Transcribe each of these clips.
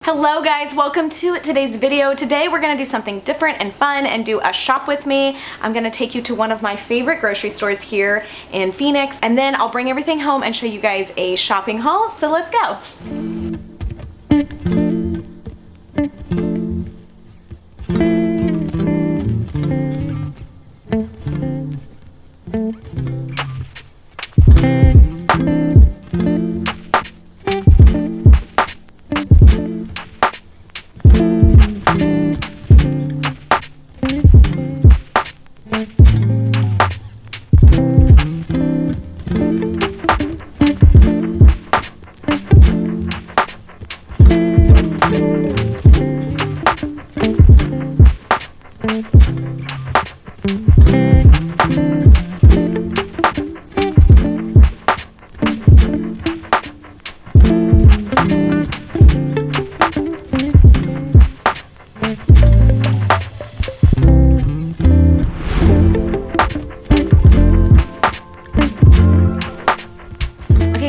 Hello guys, welcome to today's video. Today we're gonna do something different and fun and do a shop with me. I'm gonna take you to one of my favorite grocery stores here in Phoenix, and then I'll bring everything home and show you guys a shopping haul. So let's go.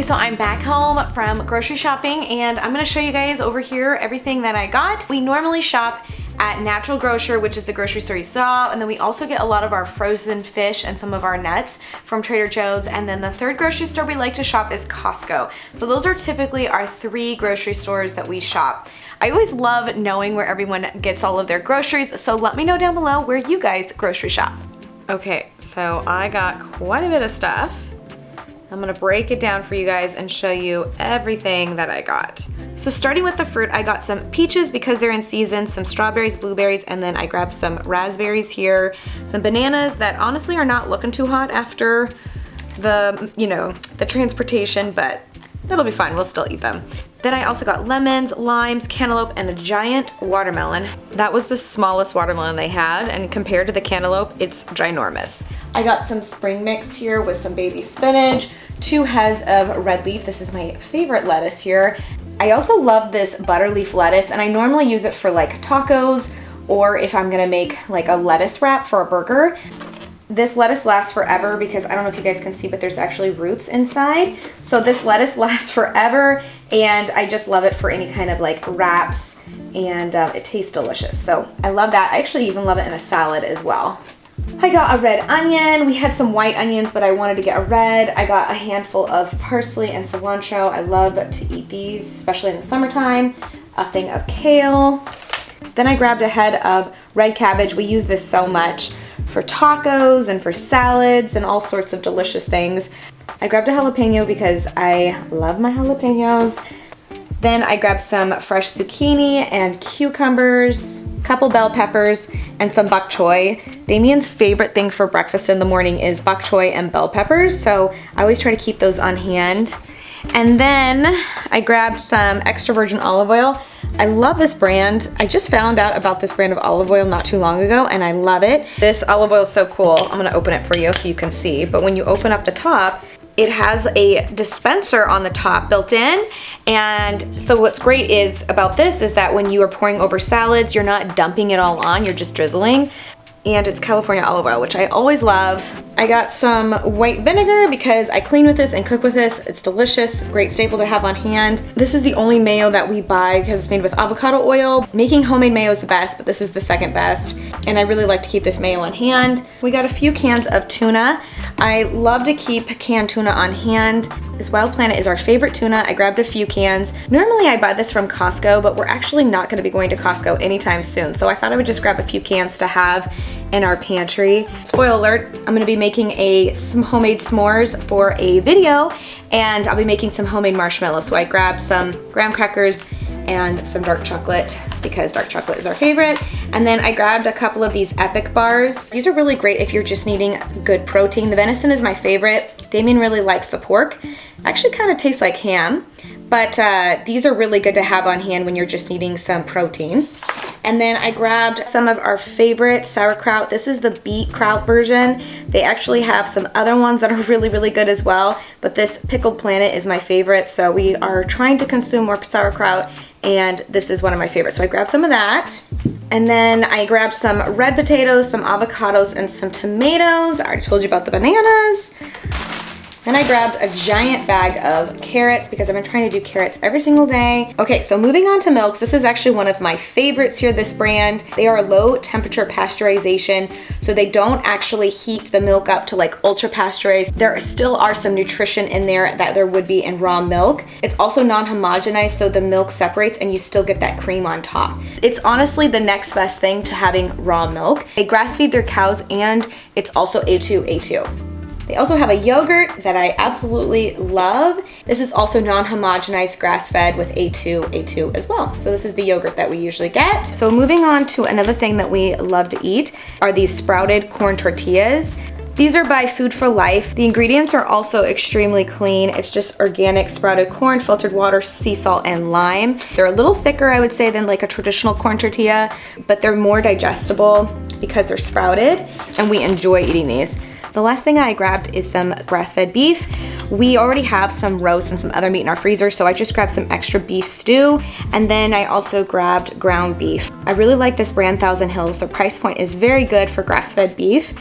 So I'm back home from grocery shopping and I'm gonna show you guys over here everything that I got. We normally shop at Natural Grocer, which is the grocery store you saw, and then we also get a lot of our frozen fish and some of our nuts from Trader Joe's, and then the third grocery store we like to shop is Costco. So those are typically our three grocery stores that we shop. I always love knowing where everyone gets all of their groceries, so let me know down below where you guys grocery shop. Okay, so I got quite a bit of stuff. I'm gonna break it down for you guys and show you everything that I got. So starting with the fruit, I got some peaches because they're in season, some strawberries, blueberries, and then I grabbed some raspberries here, some bananas that honestly are not looking too hot after the transportation, but that'll be fine, we'll still eat them. Then I also got lemons, limes, cantaloupe, and a giant watermelon. That was the smallest watermelon they had, and compared to the cantaloupe, it's ginormous. I got some spring mix here with some baby spinach, 2 heads of red leaf. This is my favorite lettuce here. I also love this butter leaf lettuce, and I normally use it for like tacos, or if I'm gonna make like a lettuce wrap for a burger. This lettuce lasts forever because I don't know if you guys can see, but there's actually roots inside. So this lettuce lasts forever, and I just love it for any kind of like wraps, and it tastes delicious. So I love that. I actually even love it in a salad as well. I got a red onion. We had some white onions, but I wanted to get a red. I got a handful of parsley and cilantro. I love to eat these, especially in the summertime. A thing of kale. Then I grabbed a head of red cabbage. We use this so much for tacos and for salads and all sorts of delicious things. I grabbed a jalapeno because I love my jalapenos. Then I grabbed some fresh zucchini and cucumbers, a couple bell peppers, and some bok choy. Damien's favorite thing for breakfast in the morning is bok choy and bell peppers, so I always try to keep those on hand. And then I grabbed some extra virgin olive oil. I love this brand. I just found out about this brand of olive oil not too long ago, and I love it. This olive oil is so cool. I'm gonna open it for you so you can see, but when you open up the top, it has a dispenser on the top built in, and so what's great is about this is that when you are pouring over salads, you're not dumping it all on, you're just drizzling. And it's California olive oil, which I always love. I got some white vinegar because I clean with this and cook with this. It's delicious, great staple to have on hand. This is the only mayo that we buy because it's made with avocado oil. Making homemade mayo is the best, but this is the second best. And I really like to keep this mayo on hand. We got a few cans of tuna. I love to keep canned tuna on hand. This Wild Planet is our favorite tuna. I grabbed a few cans. Normally I buy this from Costco, but we're actually not gonna be going to Costco anytime soon. So I thought I would just grab a few cans to have in our pantry. Spoiler alert, I'm gonna be making some homemade s'mores for a video, and I'll be making some homemade marshmallows. So I grabbed some graham crackers and some dark chocolate because dark chocolate is our favorite. And then I grabbed a couple of these Epic bars. These are really great if you're just needing good protein. The venison is my favorite. Damien really likes the pork. Actually kind of tastes like ham, but these are really good to have on hand when you're just needing some protein. And then I grabbed some of our favorite sauerkraut. This is the beet kraut version. They actually have some other ones that are really, really good as well, but this pickled planet is my favorite. So we are trying to consume more sauerkraut, and this is one of my favorites. So I grabbed some of that. And then I grabbed some red potatoes, some avocados, and some tomatoes. I already told you about the bananas. Then I grabbed a giant bag of carrots because I've been trying to do carrots every single day. Okay, so moving on to milks. This is actually one of my favorites here, this brand. They are low temperature pasteurization, so they don't actually heat the milk up to like ultra pasteurized. There still are some nutrition in there that there would be in raw milk. It's also non-homogenized, so the milk separates and you still get that cream on top. It's honestly the next best thing to having raw milk. They grass feed their cows and it's also A2. They also have a yogurt that I absolutely love. This is also non-homogenized grass-fed with A2 as well. So this is the yogurt that we usually get. So moving on to another thing that we love to eat are these sprouted corn tortillas. These are by Food for Life. The ingredients are also extremely clean. It's just organic sprouted corn, filtered water, sea salt, and lime. They're a little thicker, I would say, than like a traditional corn tortilla, but they're more digestible because they're sprouted, and we enjoy eating these. The last thing I grabbed is some grass-fed beef. We already have some roast and some other meat in our freezer, so I just grabbed some extra beef stew, and then I also grabbed ground beef. I really like this brand, Thousand Hills. Their price point is very good for grass-fed beef.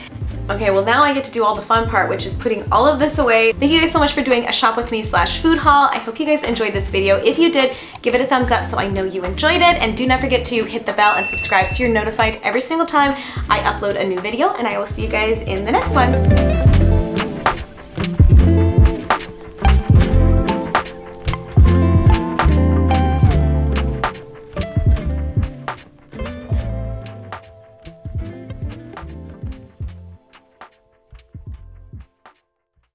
Okay, well now I get to do all the fun part, which is putting all of this away. Thank you guys so much for doing a shop with me / food haul. I hope you guys enjoyed this video. If you did, give it a thumbs up so I know you enjoyed it, and do not forget to hit the bell and subscribe so you're notified every single time I upload a new video, and I will see you guys in the next one.